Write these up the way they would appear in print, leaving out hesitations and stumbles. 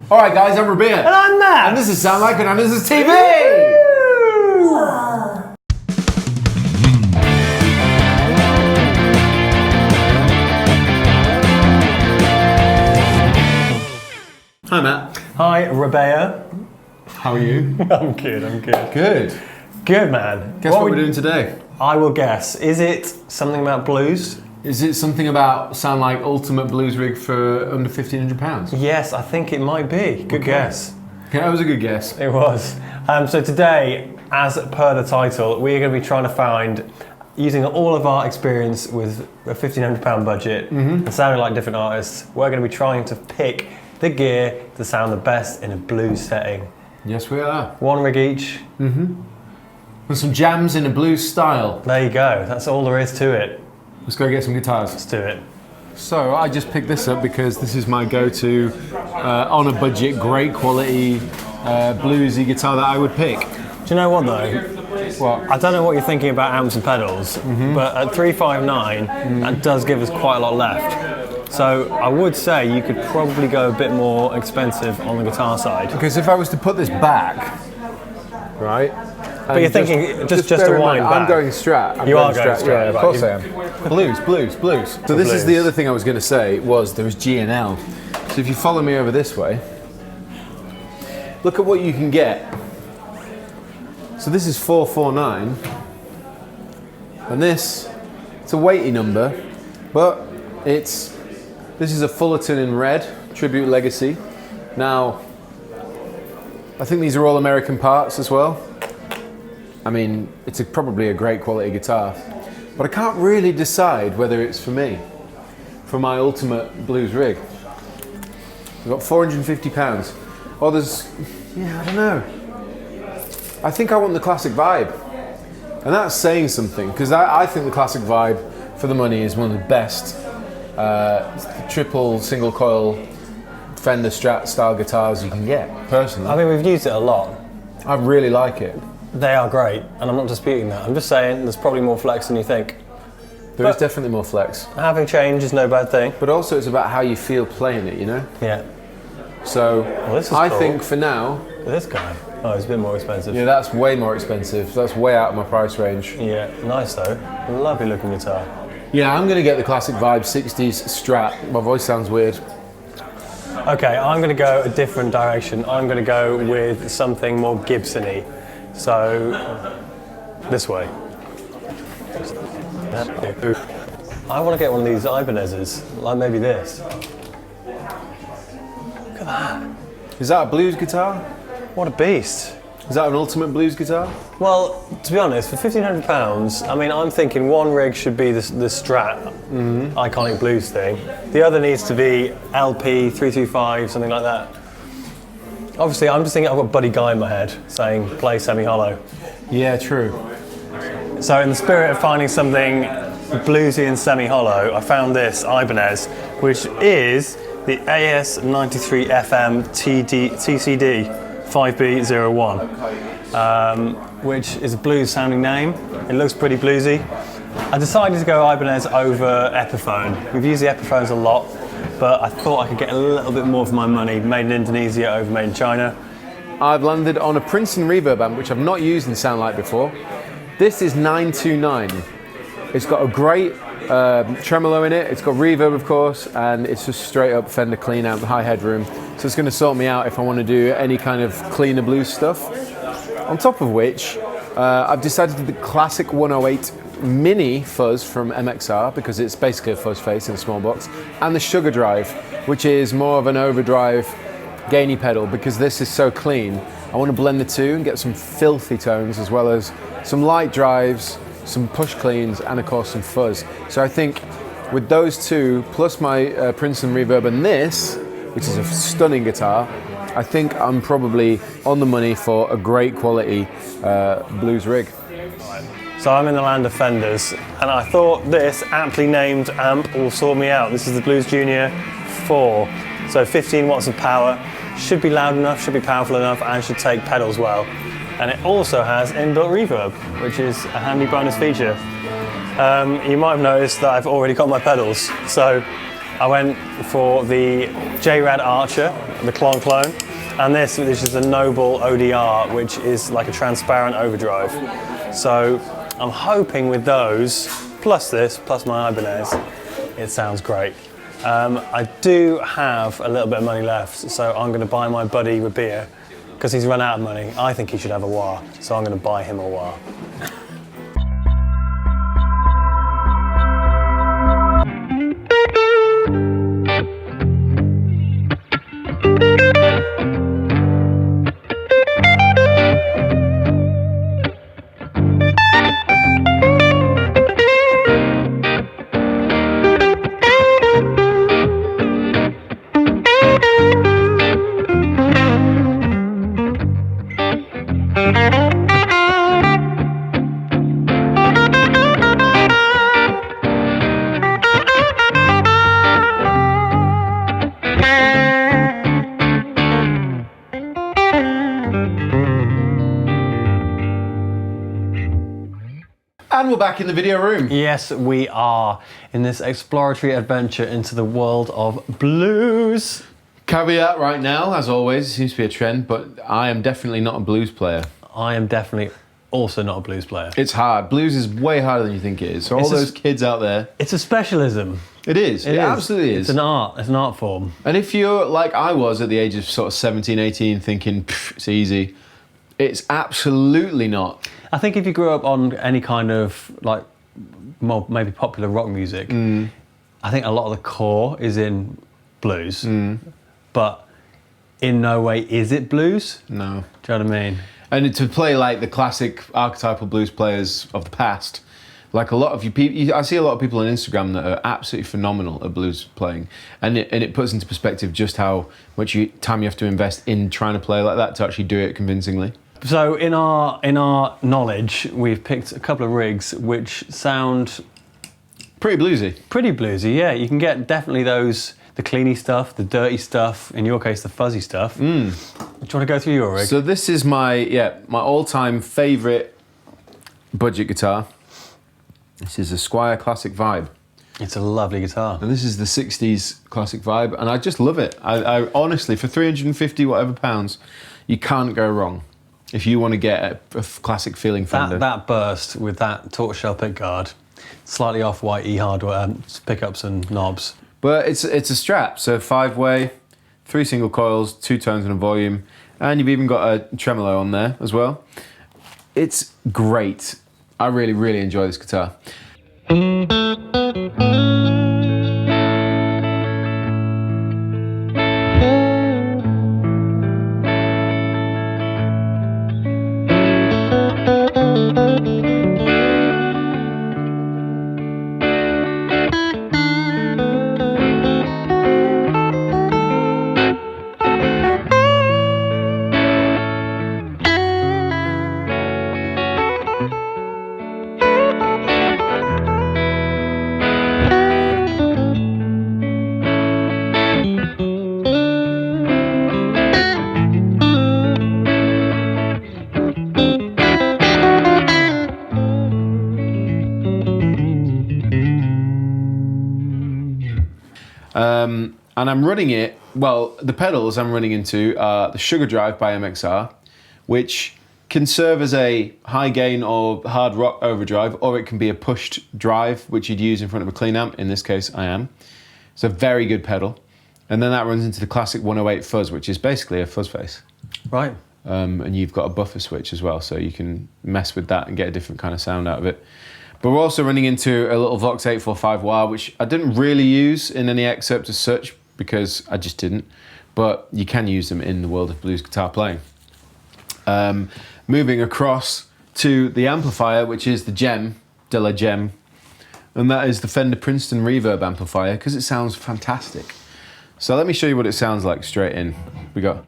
Alright guys, I'm Rabia. And I'm Matt. And this is Sound Like an Andertons TV! Hi Matt. Hi, Rabea. How are you? I'm good. Good. Good, man. Guess what we're doing today? I will guess. Is it something about blues? Is it something about Sound Like ultimate blues rig for under £1,500? Yes, I think it might be. Good guess. Okay, that was a good guess. It was. So today, as per the title, we're going to be trying to find, using all of our experience with a £1,500 budget and sounding like different artists, we're going to be trying to pick the gear to sound the best in a blues setting. Yes, we are. One rig each. And some jams in a blues style. There you go. That's all there is to it. Let's go get some guitars. Let's do it. So I just picked this up because this is my go-to, on a budget, great quality, bluesy guitar that I would pick. Do you know what though? What? I don't know what you're thinking about amps and pedals, but at 359, that does give us quite a lot left. So I would say you could probably go a bit more expensive on the guitar side. Because if I was to put this back, right? But you're thinking just a bear in wind mind, back. I'm going Strat. You are going Strat, Yeah, of but course I am. Blues. So this is the other thing I was going to say, was there was G and L. So if you follow me over this way, look at what you can get. So this is 449, and this, it's a weighty number, but this is a Fullerton in red, Tribute Legacy. Now, I think these are all American parts as well. I mean, it's probably a great quality guitar, but I can't really decide whether it's for me, for my ultimate blues rig. I've got £450. Oh, I don't know. I think I want the classic vibe, and that's saying something, because I think the classic vibe for the money is one of the best triple single coil Fender Strat style guitars you can get, personally. I mean, we've used it a lot. I really like it. They are great, and I'm not disputing that. I'm just saying there's probably more flex than you think. There is definitely more flex. Having change is no bad thing. But also it's about how you feel playing it, you know? Yeah. So, this is I cool. think for now... This guy. Oh, it's a bit more expensive. Yeah, that's way more expensive. That's way out of my price range. Yeah, nice though. Lovely looking guitar. Yeah, I'm going to get the classic vibe 60s Strat. My voice sounds weird. Okay, I'm going to go a different direction. I'm going to go with something more Gibson-y. So, this way. I want to get one of these Ibanez's, like maybe this. Look at that. Is that a blues guitar? What a beast. Is that an ultimate blues guitar? Well, to be honest, for £1,500, I mean, I'm thinking one rig should be the Strat, iconic blues thing. The other needs to be LP 325, something like that. Obviously, I'm just thinking I've got Buddy Guy in my head saying play semi-hollow. Yeah, true. So in the spirit of finding something bluesy and semi-hollow, I found this Ibanez, which is the AS93FM TCD 5B01, which is a blues sounding name. It looks pretty bluesy. I decided to go Ibanez over Epiphone. We've used the Epiphones a lot, but I thought I could get a little bit more for my money, made in Indonesia over made in China. I've landed on a Princeton reverb amp, which I've not used in Sound Like before. This is 929. It's got a great tremolo in it, it's got reverb of course, and it's just straight up Fender clean amp, high headroom. So it's going to sort me out if I want to do any kind of cleaner blues stuff. On top of which, I've decided to do the classic 108 mini fuzz from MXR, because it's basically a fuzz face in a small box, and the Sugar Drive, which is more of an overdrive gainy pedal, because this is so clean. I want to blend the two and get some filthy tones, as well as some light drives, some push cleans, and of course some fuzz. So I think with those two, plus my Princeton reverb and this, which is a stunning guitar, I think I'm probably on the money for a great quality blues rig. So I'm in the land of Fenders, and I thought this aptly named amp will sort me out. This is the Blues Junior 4, so 15 watts of power, should be loud enough, should be powerful enough, and should take pedals well. And it also has inbuilt reverb, which is a handy bonus feature. You might have noticed that I've already got my pedals, so I went for the J-Rad Archer, the clone, and this is the Noble ODR, which is like a transparent overdrive. So I'm hoping with those, plus this, plus my Ibanez, it sounds great. I do have a little bit of money left, so I'm going to buy my buddy a beer, because he's run out of money. I think he should have a wah, so I'm going to buy him a wah. And we're back in the video room. Yes, we are in this exploratory adventure into the world of blues. Caveat right now, as always, it seems to be a trend, but I am definitely not a blues player. I am definitely also not a blues player. It's hard. Blues is way harder than you think it is. So all those kids out there. It's a specialism. It is. It absolutely is. It's an art. It's an art form. And if you're like I was at the age of sort of 17, 18, thinking, it's easy, it's absolutely not. I think if you grew up on any kind of like more maybe popular rock music, I think a lot of the core is in blues, but in no way is it blues. No. Do you know what I mean? And to play like the classic archetypal blues players of the past, like a lot of you people, I see a lot of people on Instagram that are absolutely phenomenal at blues playing, and it puts into perspective just how much time you have to invest in trying to play like that to actually do it convincingly. So in our knowledge, we've picked a couple of rigs which sound pretty bluesy. Pretty bluesy, yeah. You can get definitely those, the cleany stuff, the dirty stuff, in your case, the fuzzy stuff. Do you want to go through your rig? So this is my all-time favourite budget guitar. This is a Squier Classic Vibe. It's a lovely guitar. And this is the 60s Classic Vibe, and I just love it. I honestly, for 350 whatever pounds, you can't go wrong. If you want to get a classic feeling Fender. That burst with that tortoiseshell pickguard, slightly off-white E-hardware pickups and knobs. But it's a Strat, so 5-way, 3 single coils, 2 tones and a volume, and you've even got a tremolo on there as well. It's great. I really, really enjoy this guitar. And I'm running it, well, the pedals I'm running into are the Sugar Drive by MXR, which can serve as a high gain or hard rock overdrive, or it can be a pushed drive, which you'd use in front of a clean amp. In this case, I am. It's a very good pedal. And then that runs into the classic 108 fuzz, which is basically a fuzz face. Right. And you've got a buffer switch as well, so you can mess with that and get a different kind of sound out of it. But we're also running into a little Vox 845 wah, which I didn't really use in any excerpt as such, because I just didn't. But you can use them in the world of blues guitar playing. Moving across to the amplifier, which is the Gem, de la Gem, and that is the Fender Princeton Reverb amplifier, because it sounds fantastic. So let me show you what it sounds like straight in. We go.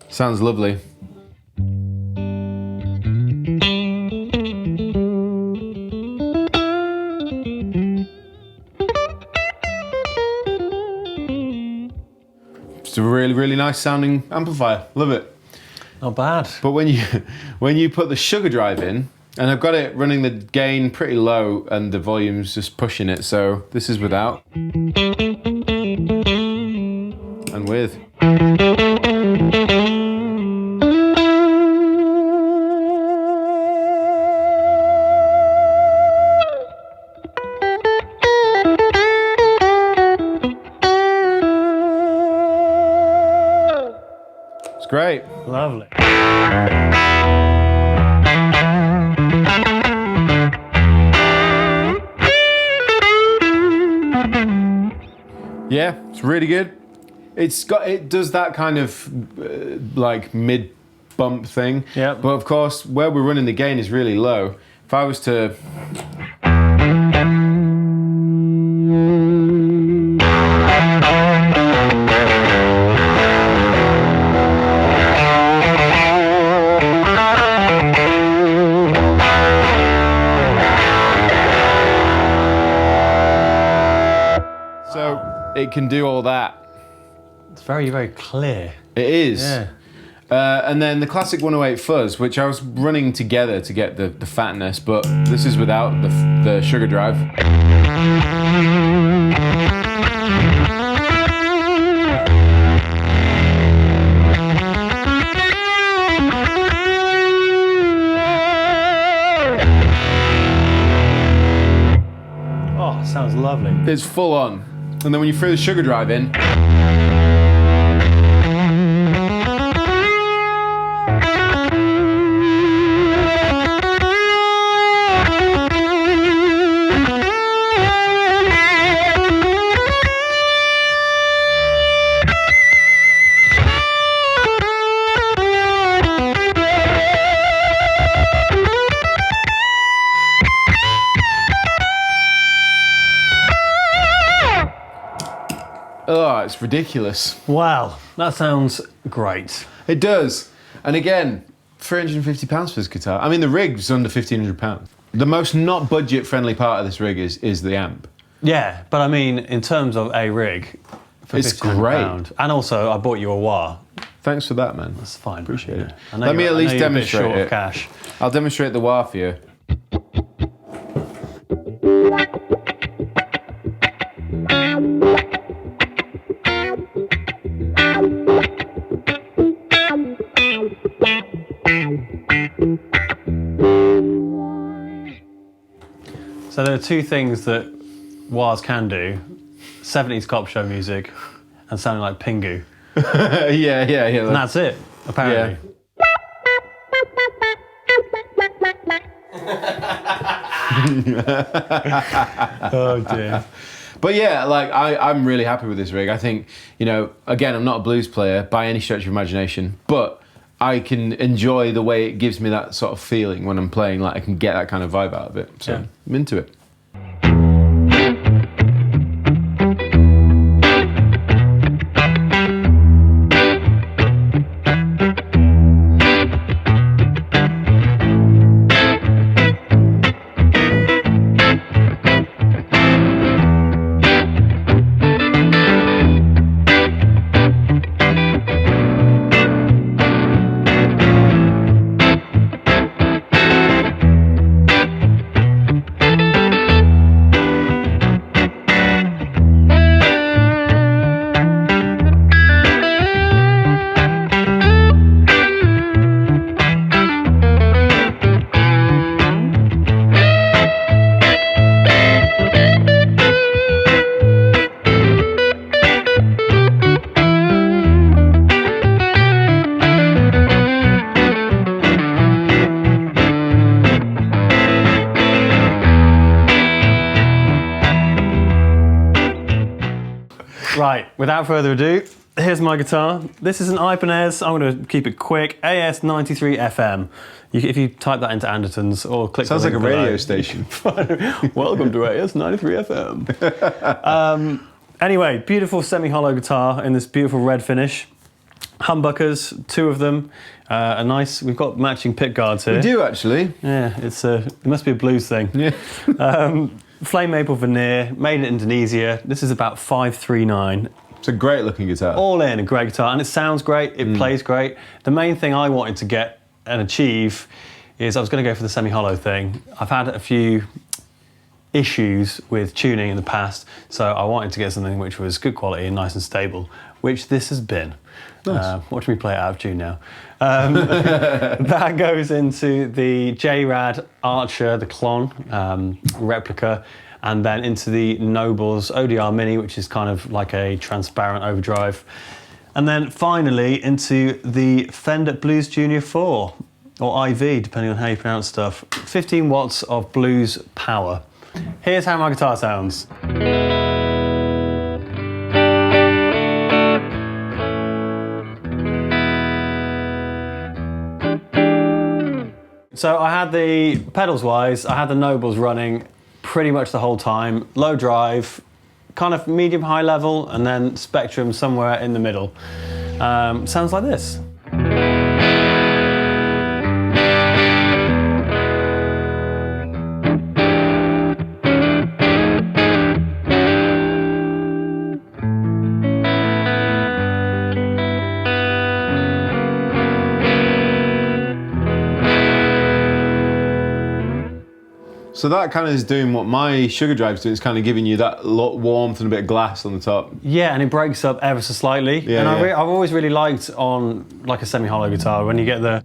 Sounds lovely. really, really nice sounding amplifier. Love it. Not bad. But when you put the sugar drive in, and I've got it running the gain pretty low and the volume's just pushing it, so this is without. And with. It's great. Lovely. Yeah, it's really good. It does that kind of like mid bump thing. Yeah. But of course, where we're running the gain is really low. If I was to it can do all that. It's very, very clear. It is. Yeah. And then the classic 108 fuzz, which I was running together to get the fatness, but this is without the sugar drive. Oh, sounds lovely. It's full on. And then when you throw the sugar drive in, oh, it's ridiculous. Wow, that sounds great. It does. And again, £350 for this guitar. I mean, the rig's under £1,500. The most not budget-friendly part of this rig is the amp. Yeah, but I mean, in terms of a rig, for It's great. £1,500. And also, I bought you a wah. Thanks for that, man. That's fine. Appreciate it. I know Let me at least you're a bit demonstrate short it. of cash. I'll demonstrate the wah for you. So there are two things that wahs can do: 70s cop show music and sounding like Pingu. yeah. And that's it, apparently. Oh dear. But yeah, like I'm really happy with this rig. I think, you know, again, I'm not a blues player by any stretch of imagination, but I can enjoy the way it gives me that sort of feeling when I'm playing. Like I can get that kind of vibe out of it. So Yeah. I'm into it. Right, without further ado, here's my guitar. This is an Ibanez, I'm going to keep it quick, AS93 FM. If you type that into Andertons or click Sounds the like a link below. radio station. Welcome to AS93 FM. Anyway, beautiful semi-hollow guitar in this beautiful red finish. Humbuckers, two of them. We've got matching pick guards here. We do actually. Yeah, it must be a blues thing. Yeah. Flame maple veneer, made in Indonesia. This is about 539. It's a great looking guitar. All in, a great guitar, and it sounds great, it plays great. The main thing I wanted to get and achieve is I was going to go for the semi-hollow thing. I've had a few issues with tuning in the past, so I wanted to get something which was good quality and nice and stable, which this has been. Nice. Watch me play it out of tune now. That goes into the J-Rad Archer, the Klon replica, and then into the Nobles ODR Mini, which is kind of like a transparent overdrive. And then finally into the Fender Blues Junior 4, or IV, depending on how you pronounce stuff. 15 watts of blues power. Here's how my guitar sounds. So I had the pedals wise, I had the Nobles running pretty much the whole time. Low drive, kind of medium high level, and then Spectrum somewhere in the middle. Sounds like this. So that kind of is doing what my Sugar Drive's doing. It's kind of giving you that warmth and a bit of glass on the top. Yeah, and it breaks up ever so slightly. Yeah, and yeah. I've always really liked on like a semi-hollow guitar when you get the...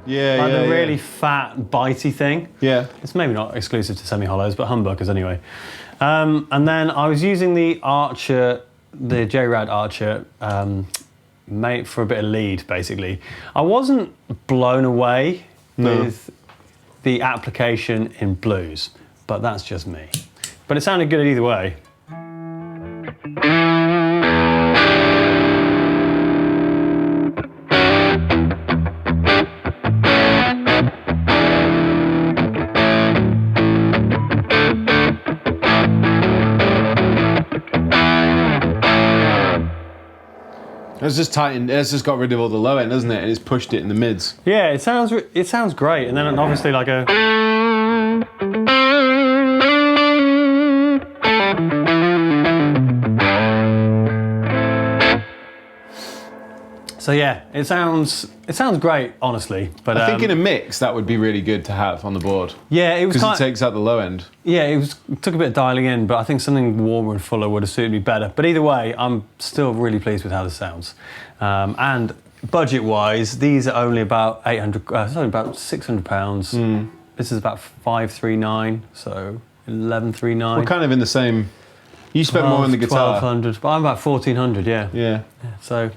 Yeah, the really fat, bitey thing. Yeah. It's maybe not exclusive to semi-hollows, but humbuckers anyway. And then I was using the Archer, the J-Rad Archer, made for a bit of lead, basically. I wasn't blown away with the application in blues, but that's just me. But it sounded good either way. It's just tightened. It's just got rid of all the low end, hasn't it? And it's pushed it in the mids. Yeah, it sounds great. And then obviously like a... So yeah, it sounds great, honestly. But I think in a mix that would be really good to have on the board. Yeah, it was because it takes out the low end. Yeah, it took a bit of dialing in, but I think something warmer and fuller would have suited me better. But either way, I'm still really pleased with how this sounds. And budget-wise, these are only about it's only about £600. This is about $539, so $1139. We're kind of in the same. You spent more on the guitar. $1,200, but I'm about $1,400. Yeah. So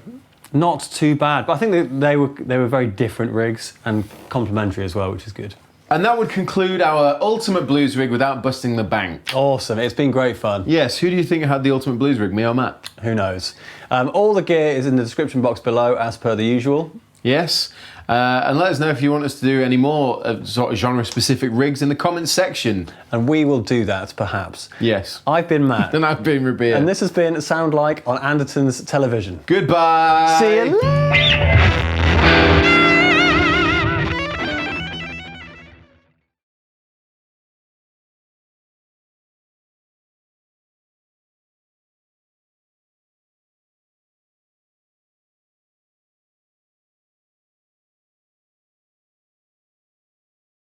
not too bad. But I think that they were very different rigs and complementary as well, which is good. And that would conclude our Ultimate Blues rig without busting the bank. Awesome, it's been great fun. Yes, who do you think had the Ultimate Blues rig, me or Matt? Who knows? All the gear is in the description box below, as per the usual. Yes, and let us know if you want us to do any more sort of genre-specific rigs in the comments section. And we will do that, perhaps. Yes. I've been Matt. And I've been Rabia. And this has been Sound Like on Andertons Television. Goodbye. See you later.